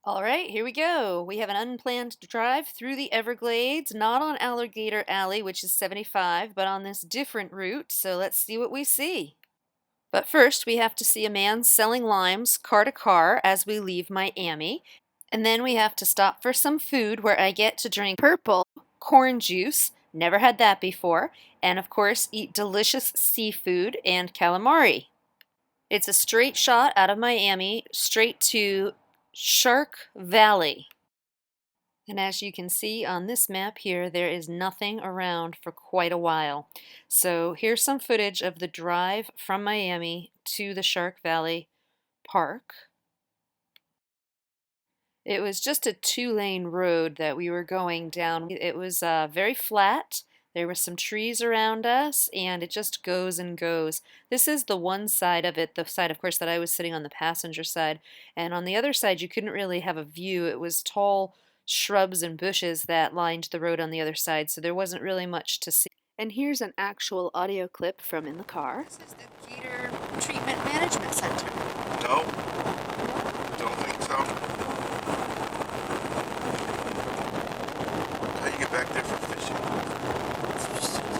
All right, here we go. We have an unplanned drive through the Everglades, not on Alligator Alley, which is 75, but on this different route. So let's see what we see. But first, we have to see a man selling limes car to car as we leave Miami. And then we have to stop for some food where I get to drink purple corn juice. Never had that before. And of course, eat delicious seafood and calamari. It's a straight shot out of Miami, straight to Shark Valley. And as you can see on this map here, there is nothing around for quite a while. So here's some footage of the drive from Miami to the Shark Valley Park. It was just a two-lane road that we were going down. It was very flat. There were some trees around us, and it just goes and goes. This is the one side of it, the side, of course, that I was sitting on the passenger side. And on the other side, you couldn't really have a view. It was tall shrubs and bushes that lined the road on the other side, so there wasn't really much to see. And here's an actual audio clip from in the car. This is the Gator Treatment Management Center. No, don't think so. How you get back there for fishing?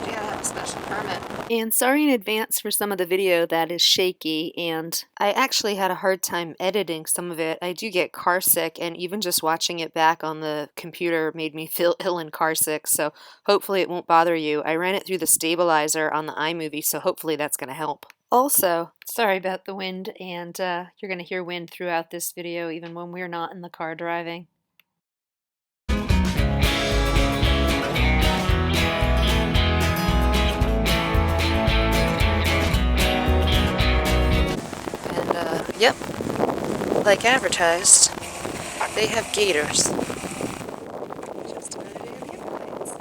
Yeah, have a special permit. And sorry in advance for some of the video that is shaky, and I actually had a hard time editing some of it. I do get car sick, and even just watching it back on the computer made me feel ill and car sick, so hopefully it won't bother you. I ran it through the stabilizer on the iMovie, so hopefully that's going to help. Also, sorry about the wind, and you're going to hear wind throughout this video even when we're not in the car driving. Yep, like advertised, they have gators. Just about the Everglades.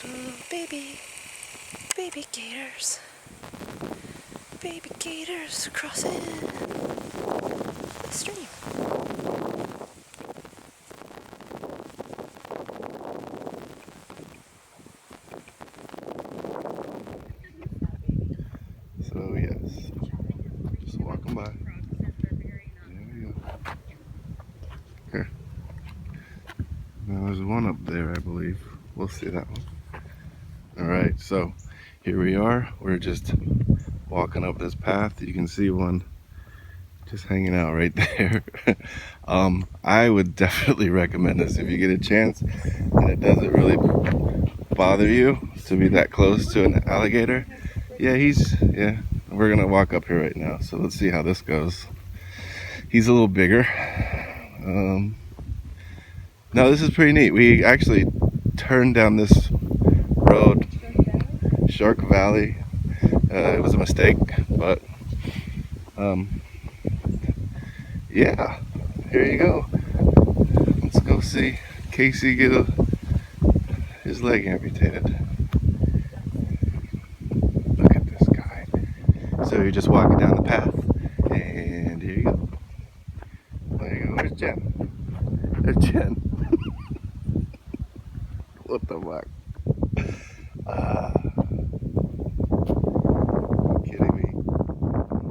Little baby gators. Baby gators crossing the stream. So yes, just walking by. There we go. Here. Now there's one up there, I believe. We'll see that one. Alright, so here we are. We're just walking up this path. You can see one just hanging out right there. I would definitely recommend this if you get a chance and it doesn't really bother you to be that close to an alligator. Yeah, we're gonna walk up here right now, so let's see how this goes. He's a little bigger. No, this is pretty neat. We actually turned down this road, Shark Valley. It was a mistake, but yeah, here you go. Let's go see Casey get his leg amputated. Look at this guy. So you're just walking down the path, and here you go. There you go. Where's Jen? There's Jen. What the fuck? Kidding me?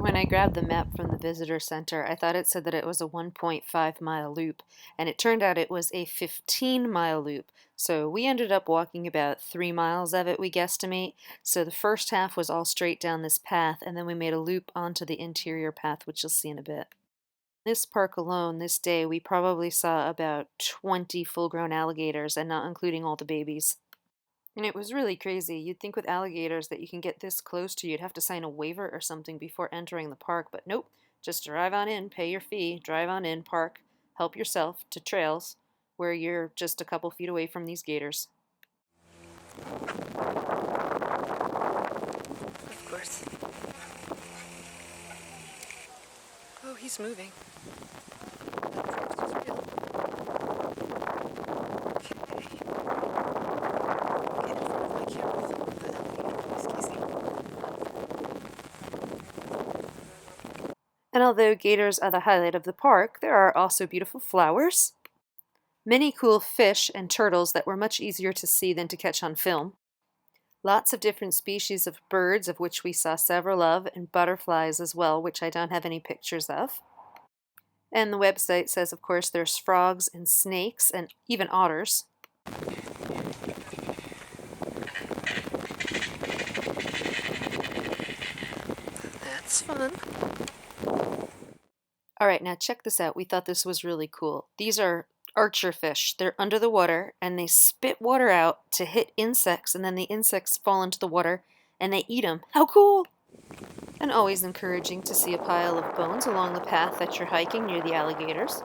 When I grabbed the map from the visitor center, I thought it said that it was a 1.5-mile loop, and it turned out it was a 15-mile loop. So we ended up walking about 3 miles of it, we guesstimate. So the first half was all straight down this path, and then we made a loop onto the interior path, which you'll see in a bit. This park alone, this day, we probably saw about 20 full-grown alligators, and not including all the babies. And it was really crazy. You'd think with alligators that you can get this close to you, you'd have to sign a waiver or something before entering the park, but nope. Just drive on in, pay your fee, drive on in, park, help yourself to trails, where you're just a couple feet away from these gators. Of course. Oh, he's moving. And although gators are the highlight of the park, there are also beautiful flowers, many cool fish and turtles that were much easier to see than to catch on film, lots of different species of birds, of which we saw several of, and butterflies as well, which I don't have any pictures of. And the website says, of course, there's frogs and snakes and even otters. That's fun. All right, now check this out. We thought this was really cool. These are archer fish. They're under the water and they spit water out to hit insects, and then the insects fall into the water and they eat them. How cool! And always encouraging to see a pile of bones along the path that you're hiking near the alligators.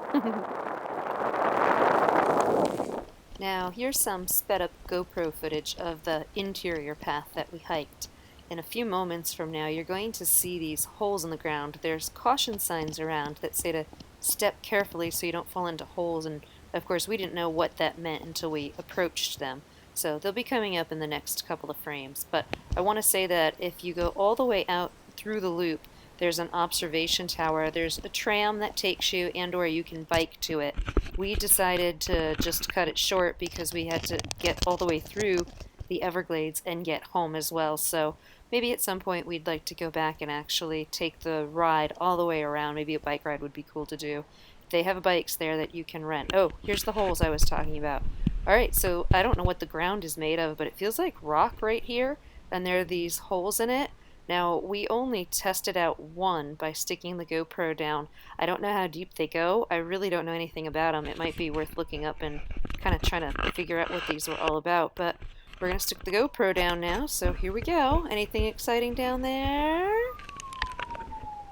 Now, here's some sped up GoPro footage of the interior path that we hiked. In a few moments from now, you're going to see these holes in the ground. There's caution signs around that say to step carefully so you don't fall into holes, and of course, we didn't know what that meant until we approached them. So they'll be coming up in the next couple of frames. But I want to say that if you go all the way out through the loop, there's an observation tower, there's a tram that takes you, and or you can bike to it. We decided to just cut it short because we had to get all the way through the Everglades and get home as well. So maybe at some point we'd like to go back and actually take the ride all the way around. Maybe a bike ride would be cool to do. They have bikes there that you can rent. Oh, here's the holes I was talking about. All right, so I don't know what the ground is made of, but it feels like rock right here, and there are these holes in it. Now, we only tested out one by sticking the GoPro down. I don't know how deep they go. I really don't know anything about them. It might be worth looking up and kind of trying to figure out what these were all about. But we're going to stick the GoPro down now, so here we go. Anything exciting down there?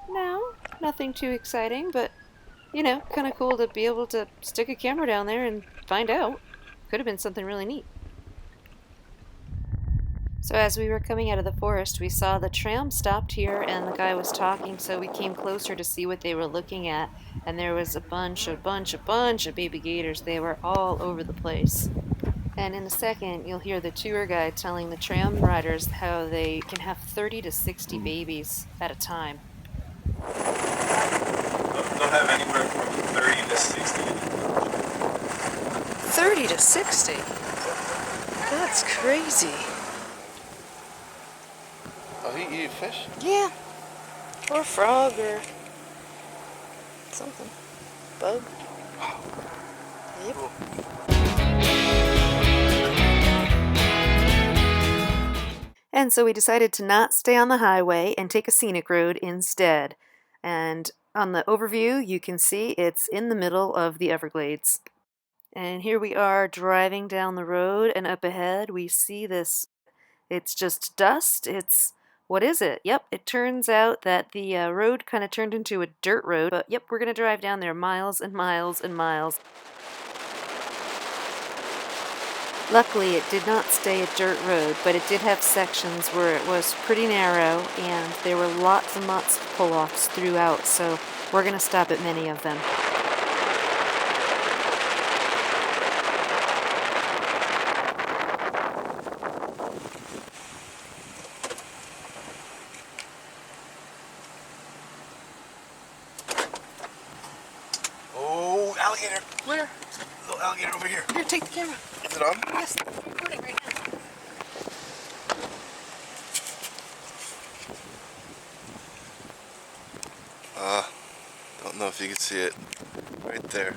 No, nothing too exciting, but, kind of cool to be able to stick a camera down there and find out. Could have been something really neat. So as we were coming out of the forest, we saw the tram stopped here and the guy was talking, so we came closer to see what they were looking at, and there was a bunch of baby gators. They were all over the place. And in a second, you'll hear the tour guide telling the tram riders how they can have 30 to 60 babies at a time. They'll have anywhere from 30 to 60. 30 to 60? That's crazy. Oh, he eat fish? Yeah. Or frog or something. Bug. Yep. Cool. And so we decided to not stay on the highway and take a scenic road instead. And on the overview, you can see it's in the middle of the Everglades. And here we are driving down the road, and up ahead we see this. It's just dust. What is it? Yep, it turns out that the road kind of turned into a dirt road. But yep, we're going to drive down there miles and miles and miles. Luckily, it did not stay a dirt road, but it did have sections where it was pretty narrow, and there were lots and lots of pull-offs throughout, so we're going to stop at many of them. Oh, alligator. Where? Little alligator over here. Here, take the camera. Is it on? Yes, I'm recording right now. Don't know if you can see it. Right there.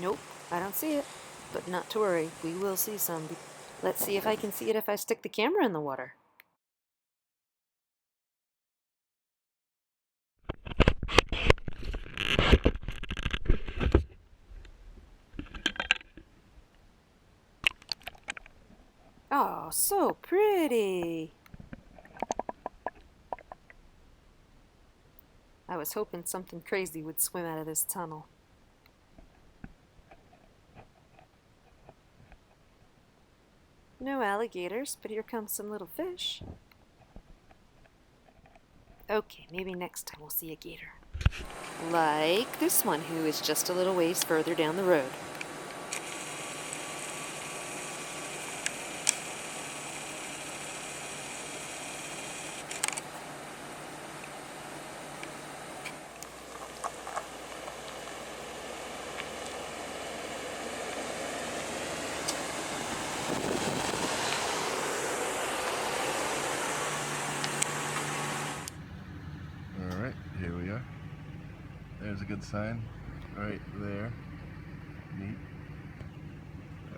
Nope, I don't see it. But not to worry, we will see some. Let's see if I can see it if I stick the camera in the water. Oh, so pretty. I was hoping something crazy would swim out of this tunnel. No alligators, but here comes some little fish. Okay, maybe next time we'll see a gator. Like this one, who is just a little ways further down the road. Alright, here we are. There's a good sign right there. Neat.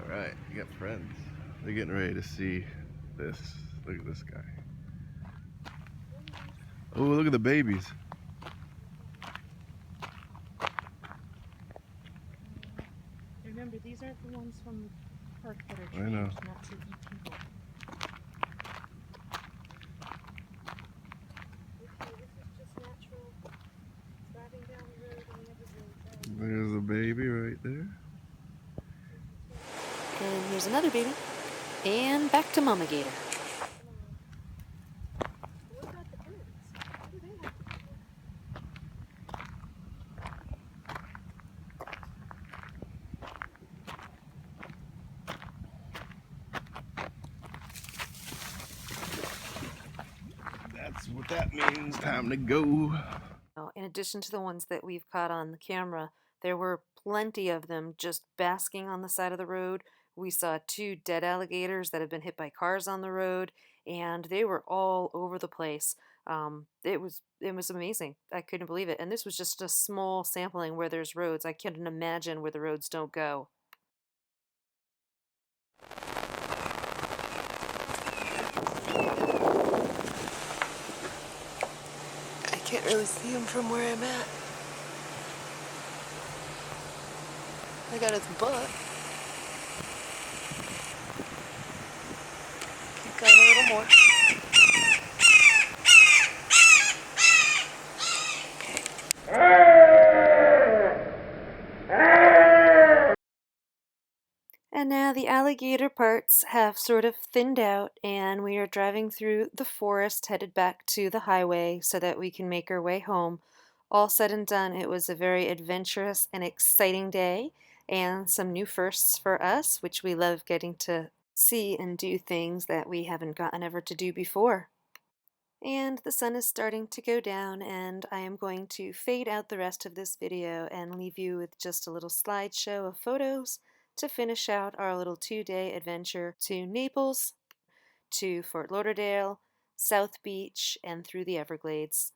Alright, you got friends. They're getting ready to see this. Look at this guy. Oh, look at the babies. Remember, these aren't the ones from the park that are I know. trained not to eat people. Okay, this is just natural driving down the road in the Everglades. There's a baby right there. And here's another baby. And back to Mama Gator. What about the birds? What do they have to do? That's what that means. Time to go. In addition to the ones that we've caught on the camera, there were plenty of them just basking on the side of the road. We saw 2 dead alligators that had been hit by cars on the road, and they were all over the place. It was amazing. I couldn't believe it. And this was just a small sampling where there's roads. I couldn't imagine where the roads don't go. I can't really see him from where I'm at. I got his butt. Keep going a little more. And now the alligator parts have sort of thinned out, and we are driving through the forest headed back to the highway so that we can make our way home. All said and done, it was a very adventurous and exciting day, and some new firsts for us, which we love getting to see and do things that we haven't gotten ever to do before. And the sun is starting to go down, and I am going to fade out the rest of this video and leave you with just a little slideshow of photos to finish out our little 2-day adventure to Naples, to Fort Lauderdale, South Beach, and through the Everglades.